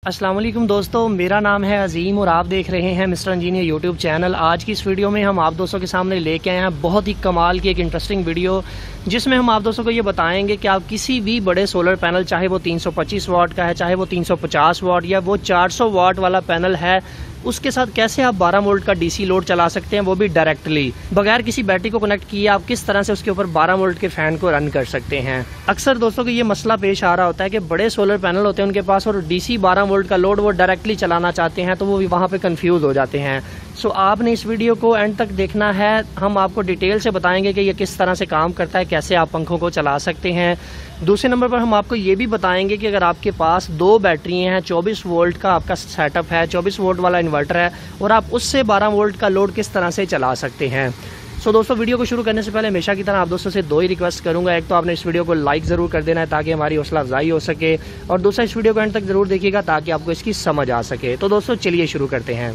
अस्सलाम वालेकुम दोस्तों, मेरा नाम है अजीम और आप देख रहे हैं मिस्टर इंजीनियर यूट्यूब चैनल। आज की इस वीडियो में हम आप दोस्तों के सामने लेके आए हैं बहुत ही कमाल की एक इंटरेस्टिंग वीडियो, जिसमें हम आप दोस्तों को ये बताएंगे कि आप किसी भी बड़े सोलर पैनल, चाहे वो 325 वाट का है, चाहे वो 350 वाट या वो 400 वाट वाला पैनल है, उसके साथ कैसे आप 12 वोल्ट का डीसी लोड चला सकते हैं, वो भी डायरेक्टली बगैर किसी बैटरी को कनेक्ट किए। आप किस तरह से उसके ऊपर 12 वोल्ट के फैन को रन कर सकते हैं। अक्सर दोस्तों को ये मसला पेश आ रहा होता है कि बड़े सोलर पैनल होते हैं उनके पास और डीसी 12 वोल्ट का लोड वो डायरेक्टली चलाना चाहते हैं, तो वो वहाँ पे कंफ्यूज हो जाते हैं। सो आपने इस वीडियो को एंड तक देखना है। हम आपको डिटेल से बताएंगे कि ये किस तरह से काम करता है, कैसे आप पंखों को चला सकते हैं। दूसरे नंबर पर हम आपको ये भी बताएंगे कि अगर आपके पास 2 बैटरी हैं, 24 वोल्ट का आपका सेटअप है, 24 वोल्ट वाला इन्वर्टर है और आप उससे 12 वोल्ट का लोड किस तरह से चला सकते हैं। सो दोस्तों, वीडियो को शुरू करने से पहले हमेशा की तरह आप दोस्तों से 2 ही रिक्वेस्ट करूंगा। एक तो आपने इस वीडियो को लाइक ज़रूर कर देना है ताकि हमारी हौसला अफजाई हो सके, और दूसरा इस वीडियो को एंड तक ज़रूर देखिएगा ताकि आपको इसकी समझ आ सके। तो दोस्तों चलिए शुरू करते हैं।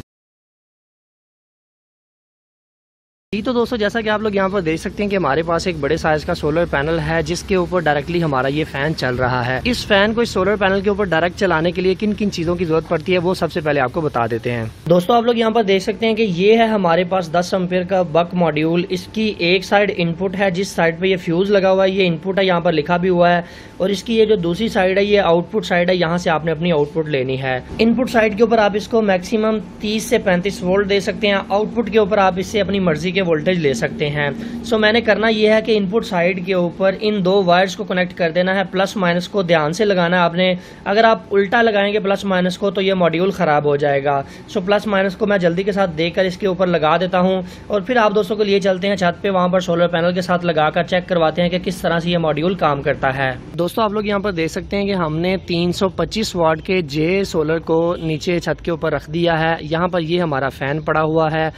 तो दोस्तों, जैसा कि आप लोग यहाँ पर देख सकते हैं कि हमारे पास एक बड़े साइज का सोलर पैनल है जिसके ऊपर डायरेक्टली हमारा ये फैन चल रहा है। इस फैन को इस सोलर पैनल के ऊपर डायरेक्ट चलाने के लिए किन किन चीजों की जरूरत पड़ती है वो सबसे पहले आपको बता देते हैं। दोस्तों, आप लोग यहाँ पर देख सकते हैं कि ये है हमारे पास 10 एम्पीयर का बक मॉड्यूल। इसकी एक साइड इनपुट है, जिस साइड पे ये फ्यूज लगा हुआ है ये इनपुट है, यहाँ पर लिखा भी हुआ है। और इसकी ये जो दूसरी साइड है ये आउटपुट साइड है, यहाँ से आपने अपनी आउटपुट लेनी है। इनपुट साइड के ऊपर आप इसको मैक्सिमम 30 से 35 वोल्ट दे सकते हैं। आउटपुट के ऊपर आप इससे अपनी मर्जी के वोल्टेज ले सकते हैं। सो मैंने करना यह है कि इनपुट साइड के ऊपर इन 2 वायर्स को कनेक्ट कर देना है। प्लस माइनस को ध्यान से लगाना है आपने। अगर आप उल्टा लगाएंगे प्लस माइनस को तो ये मॉड्यूल खराब हो जाएगा। सो प्लस माइनस को मैं जल्दी के साथ देकर इसके ऊपर लगा देता हूं और फिर आप दोस्तों को लिए चलते हैं छत पे, वहां पर सोलर पैनल के साथ लगाकर चेक करवाते हैं कि किस तरह से ये मॉड्यूल काम करता है। दोस्तों, आप लोग यहाँ पर देख सकते हैं कि हमने 325 वाट के जे सोलर को नीचे छत के ऊपर रख दिया है। यहाँ पर ये हमारा फैन पड़ा हुआ है।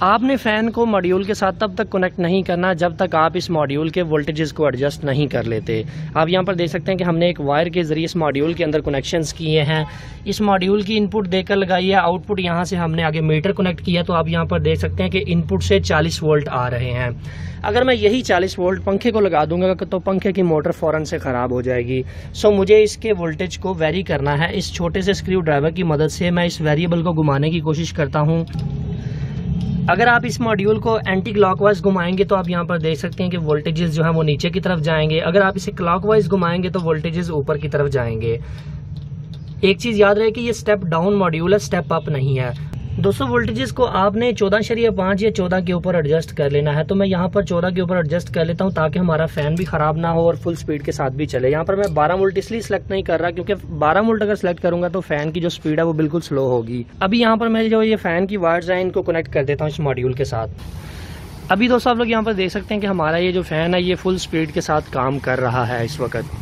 आपने फैन को मॉड्यूल के साथ तब तक कनेक्ट नहीं करना जब तक आप इस मॉड्यूल के वोल्टेजेस को एडजस्ट नहीं कर लेते। आप यहाँ पर देख सकते हैं कि हमने एक वायर के जरिए इस मॉड्यूल के अंदर कनेक्शंस किए हैं। इस मॉड्यूल की इनपुट देकर लगाई है, आउटपुट यहाँ से हमने आगे मीटर कनेक्ट किया। तो आप यहाँ पर देख सकते हैं कि इनपुट से 40 वोल्ट आ रहे हैं। अगर मैं यही 40 वोल्ट पंखे को लगा दूंगा तो पंखे की मोटर फौरन से खराब हो जाएगी। सो मुझे इसके वोल्टेज को वेरी करना है। इस छोटे से स्क्रू ड्राइवर की मदद से मैं इस वेरिएबल को घुमाने की कोशिश करता हूँ। अगर आप इस मॉड्यूल को एंटी क्लॉकवाइज घुमाएंगे तो आप यहाँ पर देख सकते हैं कि वोल्टेजेस जो है वो नीचे की तरफ जाएंगे। अगर आप इसे क्लॉकवाइज घुमाएंगे तो वोल्टेजेस ऊपर की तरफ जाएंगे। एक चीज याद रहे कि ये स्टेप डाउन मॉड्यूल है, स्टेप अप नहीं है। दोस्तों, वोल्टेजेस को आपने 14.5 या 14 के ऊपर एडजस्ट कर लेना है। तो मैं यहाँ पर 14 के ऊपर एडजस्ट कर लेता हूँ ताकि हमारा फैन भी खराब ना हो और फुल स्पीड के साथ भी चले। यहाँ पर मैं 12 वोल्ट इसलिए सिलेक्ट नहीं कर रहा क्योंकि 12 वोल्ट अगर सिलेक्ट करूंगा तो फैन की जो स्पीड है वो बिल्कुल स्लो होगी। अभी यहाँ पर मैं जो ये फैन की वायर्स हैं इनको कनेक्ट कर देता हूँ इस मॉड्यूल के साथ। अभी दोस्तों, आप लोग यहाँ पर देख सकते हैं कि हमारा ये जो फैन है ये फुल स्पीड के साथ काम कर रहा है इस वक्त।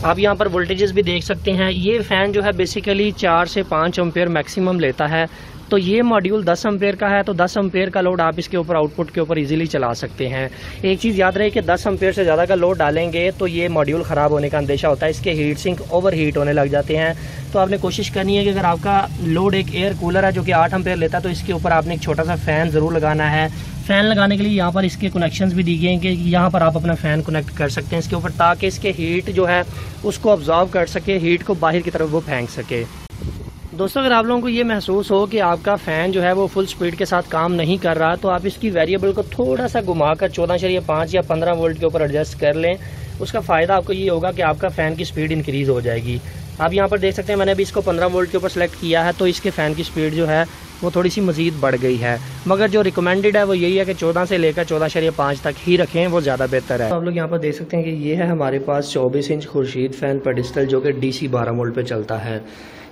आप यहाँ पर वोल्टेजेस भी देख सकते हैं। ये फैन जो है बेसिकली 4 से 5 एम्पेयर मैक्सिमम लेता है। तो ये मॉड्यूल 10 एम्पेयर का है, तो 10 एम्पेयर का लोड आप इसके ऊपर आउटपुट के ऊपर इजीली चला सकते हैं। एक चीज़ याद रहे कि 10 एम्पेयर से ज़्यादा का लोड डालेंगे तो ये मॉड्यूल ख़राब होने का अंदेशा होता है। इसके हीट सिंक ओवर हीट होने लग जाते हैं। तो आपने कोशिश करनी है कि अगर आपका लोड एक एयर कूलर है जो कि 8 एम्पेयर लेता है तो इसके ऊपर आपने एक छोटा सा फ़ैन ज़रूर लगाना है। फ़ैन लगाने के लिए यहाँ पर इसके कनेक्शंस भी दी गए हैं कि यहाँ पर आप अपना फ़ैन कनेक्ट कर सकते हैं इसके ऊपर, ताकि इसके हीट जो है उसको ऑब्जॉर्व कर सके, हीट को बाहर की तरफ वो फेंक सके। दोस्तों, अगर आप लोगों को ये महसूस हो कि आपका फ़ैन जो है वो फुल स्पीड के साथ काम नहीं कर रहा तो आप इसकी वेरिएबल को थोड़ा सा घुमाकर 14.5 या 15 वोल्ट के ऊपर एडजस्ट कर लें। उसका फ़ायदा आपको ये होगा कि आपका फ़ैन की स्पीड इंक्रीज़ हो जाएगी। आप यहाँ पर देख सकते हैं मैंने अभी इसको 15 वोल्ट के ऊपर सेलेक्ट किया है तो इसके फ़ैन की स्पीड जो है वो थोड़ी सी मज़ीद बढ़ गई है, मगर जो रिकमेंडेड है वो यही है कि 14 से लेकर 14.5 तक ही रखें, वो ज़्यादा बेहतर है। तो आप लोग यहाँ पर देख सकते हैं कि ये है हमारे पास 24 इंच खुर्शीद फ़ैन पेडिस्टल जो कि DC 12 वोल्ट पे चलता है।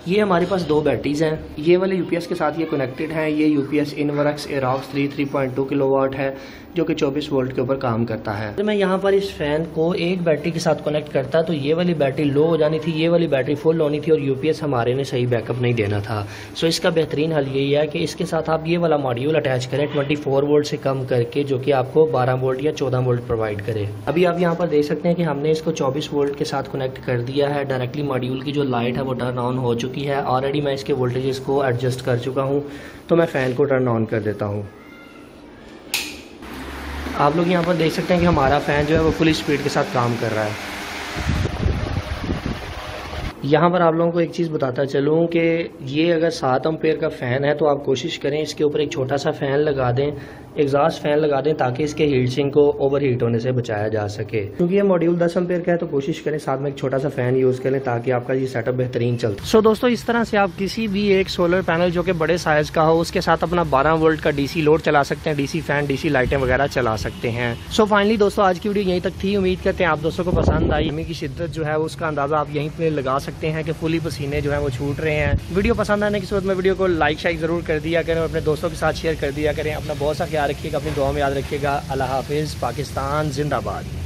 ये हमारे पास 2 बैटरीज हैं। ये वाले यूपीएस के साथ ये कनेक्टेड हैं। ये यूपीएस इनवर्क्स एरॉक्स 3.2 किलोवाट है जो कि 24 वोल्ट के ऊपर काम करता है। तो मैं यहाँ पर इस फैन को एक बैटरी के साथ कनेक्ट करता तो ये वाली बैटरी लो हो जानी थी, ये वाली बैटरी फुल होनी थी और यूपीएस हमारे ने सही बैकअप नहीं देना था। सो इसका बेहतरीन हल यही है कि इसके साथ आप ये वाला मॉड्यूल अटैच करें 24 वोल्ट से कम करके, जो कि आपको 12 वोल्ट या 14 वोल्ट प्रोवाइड करे। अभी आप यहाँ पर देख सकते हैं कि हमने इसको 24 वोल्ट के साथ कनेक्ट कर दिया है। डायरेक्टली मॉड्यूल की जो लाइट है वो टर्न ऑन हो चुकी है। ऑलरेडी मैं इसके वोल्टेजेस को एडजस्ट कर चुका हूँ। तो मैं फ़ैन को टर्न ऑन कर देता हूँ। आप लोग यहाँ पर देख सकते हैं कि हमारा फ़ैन जो है वो फुल स्पीड के साथ काम कर रहा है। यहाँ पर आप लोगों को एक चीज़ बताता चलूँ कि ये अगर 7 एम्पेयर का फ़ैन है तो आप कोशिश करें इसके ऊपर एक छोटा सा फ़ैन लगा दें, एग्जॉस्ट फ़ैन लगा दें, ताकि इसके हीट सिंक को ओवर हीट होने से बचाया जा सके। क्योंकि ये मॉड्यूल 10 एम्पेयर का है तो कोशिश करें साथ में एक छोटा सा फ़ैन यूज़ करें ताकि आपका ये सेटअप बेहतरीन चलता है। सो दोस्तों, इस तरह से आप किसी भी एक सोलर पैनल जो कि बड़े साइज़ का हो उसके साथ अपना 12 वोल्ट का DC लोड चला सकते हैं, DC फ़ैन, DC लाइटें वगैरह चला सकते हैं। सो फाइनली दोस्तों, आज की वीडियो यहीं तक थी। उम्मीद करते हैं आप दोस्तों को पसंद आई। गर्मी की शिद्दत जो है उसका अंदाज़ा आप यहीं पर लगा सकते हैं कि फुली पसीने जो है वो छूट रहे हैं। वीडियो पसंद आने की सूरत में वीडियो को लाइक शाइक ज़रूर कर दिया करें, अपने दोस्तों के साथ शेयर कर दिया करें। अपना बहुत सा ख्याल रखिएगा, अपनी दुआ में याद रखिएगा। अल्लाह हाफिज़। पाकिस्तान जिंदाबाद।